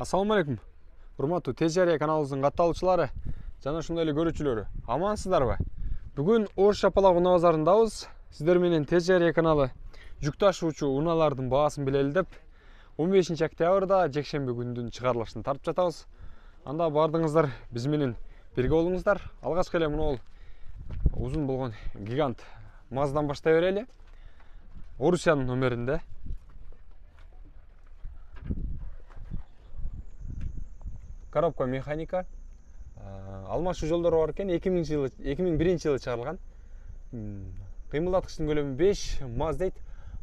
Assalamu алейкум. Урматтуу Тез Жария каналыбыздын катталуучулары жана ошондой эле көрүүчүлөрү. Амансыздарбы? Бүгүн Ош Шапалак унаа базарындабыз. Сиздер менен Тез Жария каналы жүк ташуучу унаалардын баасын билели деп 15 октябрда жекшемби күндүн чыгарылышын тартып жатабыз. Анда бардыңыздар биз менен бирге болуңуздар. Алгачкы эле мына узун болгон гигант Маздан баштай берели. Орусиянын номеринде. Коробка механика. Алмашуу жолдору бар экен. 2001 жылы чыгарылган. Кыймылдаткычтын көлөмү 5, маз дейт.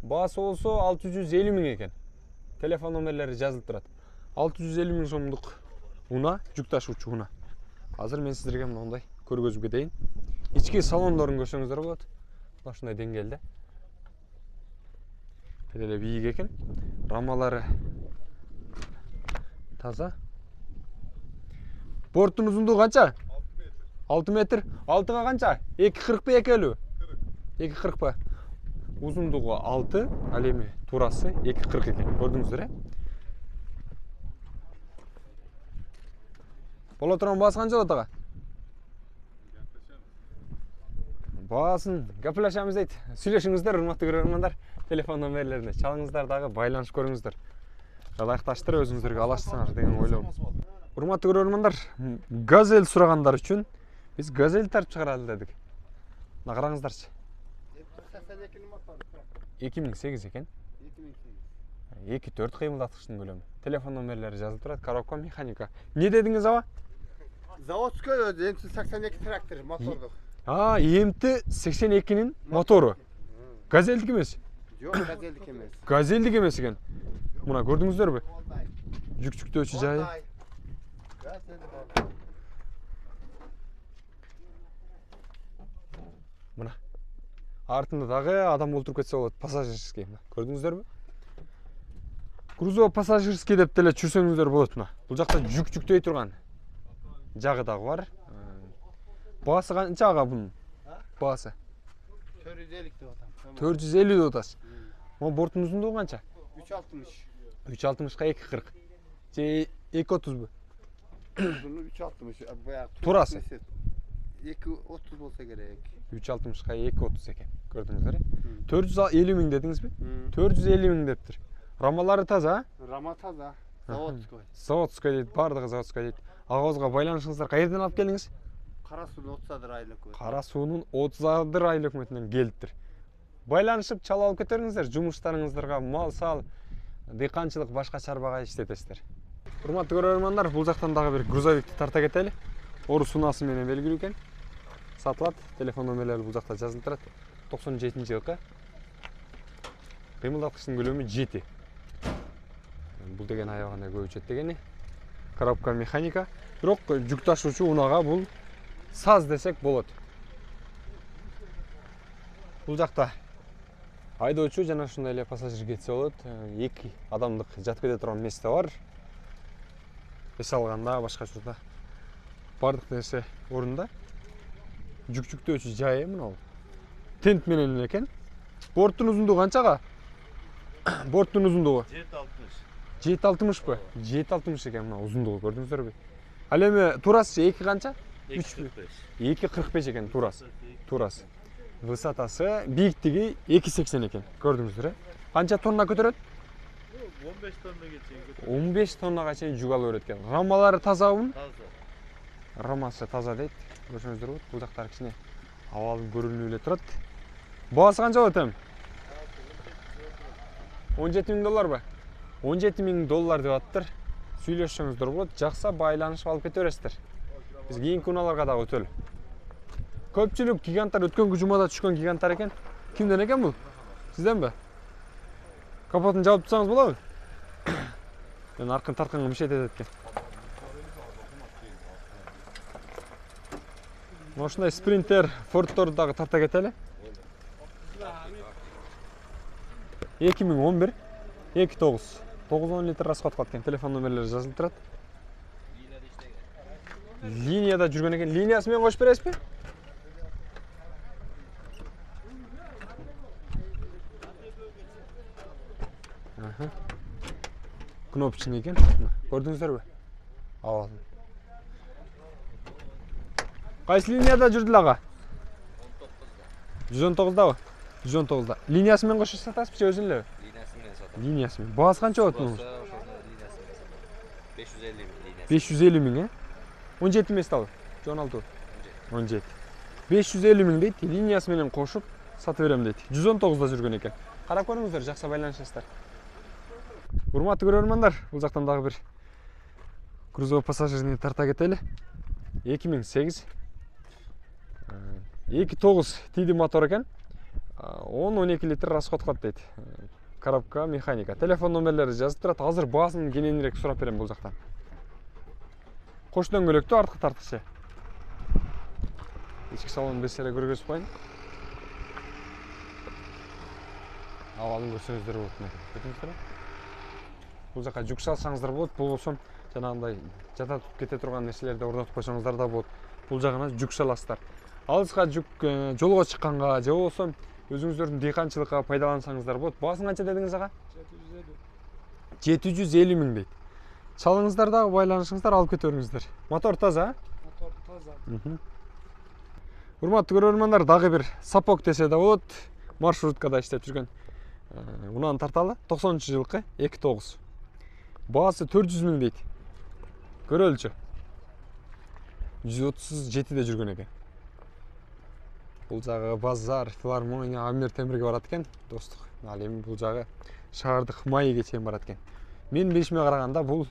Баасы болсо 650 миң экен. Телефон номерлери жазылып турат. 650 миң сомдук уна, жүк ташуучу уна. Азыр мен сиздерге мындай көргөзүп кетейин. Ички салондорун көрсөңүздөр болот. Ушундай деңгээлде. Эле бийик экен. Рамалары таза. Борттун узундугу канча? 6 метр. 6га канча? 2.40 бе 2.50? 2.40 ба? Узундугу 6, ал эми туурасы 2.40 экен. Көрдүңүздөр, Боло турган баасы канча болот ага? Баасын гапылашабыз дейт. Сүйлөшүңүздөр, урматтуу көрөрмандар. Телефон номерлерине чалыңыздар дагы, байланышып көрүңүздөр. Ылайыкташтырып өзүңүздөргө алышсаңар деген ойлойм. Урматтуу көрөрмандар, газель сурагандар үчүн биз газель тартып чыгаралы дедик. Мына караңыздарчы. 2008 экен. 2.4 кыймылдаткычтын көлөмү. Телефон номерлери жазылып турат. Коробка механика. Не дедиңиз аба? Заводской МТ-82 трактор мотордук. МТ 82-нин мотору. Газелдик эмес? Жок, газелдик эмес. Газелдик эмес экен. Мына көрдүңүздөрбү? Жүк-жүктөөчү жайы. Мына. Артында дагы адам олтуруп кетсе болот, пассажирский. Көрдүңүздөрбү? Грузово пассажирский деп деле чүрсөңүздөр болот мына. Бул жакта жүк-жүктөй турган жагы дагы бар. Баасы канча ага бунун? Баасы 450 деп атам. 450 деп атасыз. Могу борттун узундугу канча? 360. 360га 2.40. Же 2.30 бу? Узуну 360. Турасы 2.30 болса керек. 360га 2.30 экен. Көрдүңүздөр, 450 миң дедиңизби? 450 миң дептир. Рамалары таза? Рама таза. Заводской. Заводской дейт, бардыгы заводской дейт. Агабызга байланышыңыздар каерден алып келдиңиз? Кара суунун 30 ай өкмөтү. Кара суунун 30 ай өкмөтүнөн келиптир. Байланышып чала алып кетериңиздер, жумуштарыңыздарга, мал сал, дыйканчылык, башка чарбага иштетесиздер. Урматтуу көрөрмандар, бул жактан дагы бир грузовикти тарта кетели. Орус унасы менен белгилүү экен. Сатылат. Телефон номерлери бул жакта жазылып турат. 97-жылкы. Кыймылдаткычтын көлөмү 7. Бул деген аябаганда көп өчөт дегени. Коробка механика. Бирок жүк ташуучу унага бул саз десек болот. Бул жакта айдоочу жана ушундай эле пассажир кетсе болот. 2 адамдык жатып кете турган месте бар. Эс алганда башка учурда бардык нерсе орунда. Жүк-жүктөөчү жайы мына. Тент менен экен. Борттун узундугу канчага? Борттун узундугу 7.60 бы? 7.60 экен мына узундугу, көрдүңүздөрбү? Ал эми турасы 2 канча? 2.45 экен турасы. Турасы. Высотасы, бийиктиги 2.80 экен. Көрдүңүздөр, Канча тонна көтөрөт? 15 тоннага чейин көтөрөт. 15 тоннага чейин жүк алып берет экен. Рамалары тазабы? Таза. Рамасы таза дейт. Көрсөңүздөр болот. Бул жактары кичине абалын көрүнүп эле турат. Баасы канча болот эми? 17 миң долларбы? 17 миң доллар деп аттыр. Сүйлөшсөңүздөр болот. Жакса байланышып алып кете бересиздер. Биз кийинки унааларга дагы өтөлү. Көпчүлүк гиганттар өткөн жумада түшкөн гиганттар экен. Кимден экен бул? Сизденби? Капотун жаап турсаңыз болобу? Мен аркын тартканга мишет этет экен. Ушундай спринтер, фордторду дагы тарта кетели. 2011 2.9 9-10 литр расход кылат экен. Телефон номерлери жазылып турат. Линияда жүргөн экен. Линиясы менен кошуп бересизби? кнопочный екен. Көрдүңүздөрбү? Абал. Кайсы линияда жүрдүл ага? 119дабы? 119да. Линиясы менен кошуп сатасызбы же өзүн элеби? Линиясы менен сатам. Линиясы менен. Баасы канча болот мунун? Линиясы менен 550 миң линиясы. 550 миң, 17 эмес дабы? Же 16? 17. 550 миң дейт, линиясы менен кошуп сатып берем дейт. 119да жүргөн экен. Карап көрүңүздөр, жакшы байланышасыздар. Урматтуу көрөрмандар, бул жактан дагы бир грузовой пассажирный тарта кетели. 2008 2.9 тиди мотор экен. 10-12 литр расход кылат дейт. Коробка механика. Телефон номерлери жазып турат. Азыр баасын кененирээк сурап берем бул жактан. Кош дөңгөлөктү арткы тартышы. Ички салонун бесере көргөзүп коюн. Абалын көрсөңүздөр болот мына. Көрдүңүздөр? Бул жака жүк салсаңыздар болот. Бул болсо жанагындай жата туруп кете турган нерселерди орнотуп койсоңуздар да болот. Бул жагына жүк саласыздар. Алыска жүк жолго чыкканга же болбосо өзүңүздөрдүн дыйканчылыкка пайдалансаңыздар болот. Баасын канча дедиңиз ага? 750 миң дейт. Чалыңыздар дагы байланышыңыздар, алып кете бериңиздер. Мотор таза? Мотор таза. Урматтуу көрөрмандар, дагы бир сапок десе да болот. Маршруткада иштеп жүргөн. Унан тарталы 90-жылкы 2.9. Баасы 400 миң дейт. Көрөлчү. 137де жүргөн экен. Бул жагы базар, филармония, Амир Темирге барат экен, достук. Ал эми бул жагы шаардык Майге чейин барат экен. Мен билишиме караганда бул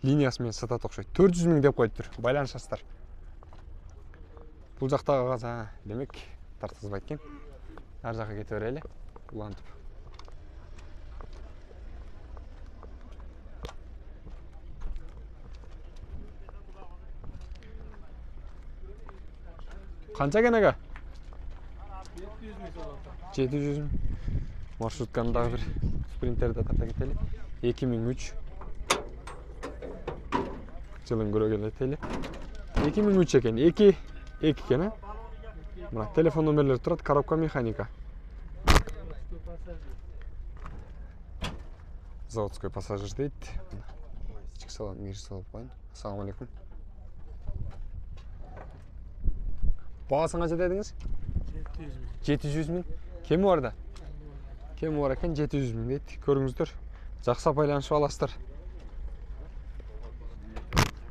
линиясы менен сатат окшойт. 400 миң деп коюптур. Байланышасыздар. Бул жактагы газа, демек, тарткызбайт экен. Ар жакка кете берели. Улантып. Канча экен ага? 700 миң. Маршрутканы дагы бир спринтерди тарта кетели. 2003 жылын көрө келетели. 2003 экен. 2 экен, Мына телефон номерлери турат, коробка механика. Заводской пассажир дейт. Ички салон мир салып коюн. Ассаламу алейкум. Баасын канча дедиңиз? 700 миң. Кеми бар да? Кеми бар экен 700 миң дейт. Көрүңүздөр. Жакшы байланышып аласыздар.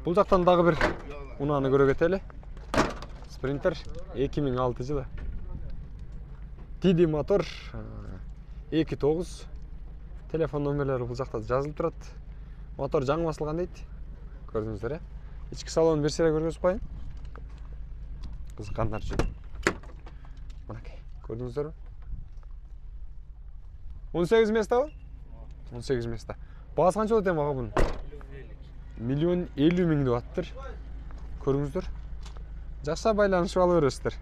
Бул жактан дагы бир унааны көрө кетели. Спринтер 2006 жылы. Тиди мотор 2.9. Телефон номерлери бул жакта жазылып турат. Мотор жаңы басылган дейт. Көрдүңүздөр, Ички салонун берсере көргөзүп коюн. Кызыккандар үчүн. Мынакей, көрдүңүздөрбү? 18 места? 18 места. Баасы канча болот эми ага бунун? 1,50 миң деп аттыр. Көрүңүздөр. Жакшы байланышып ала бересиздер.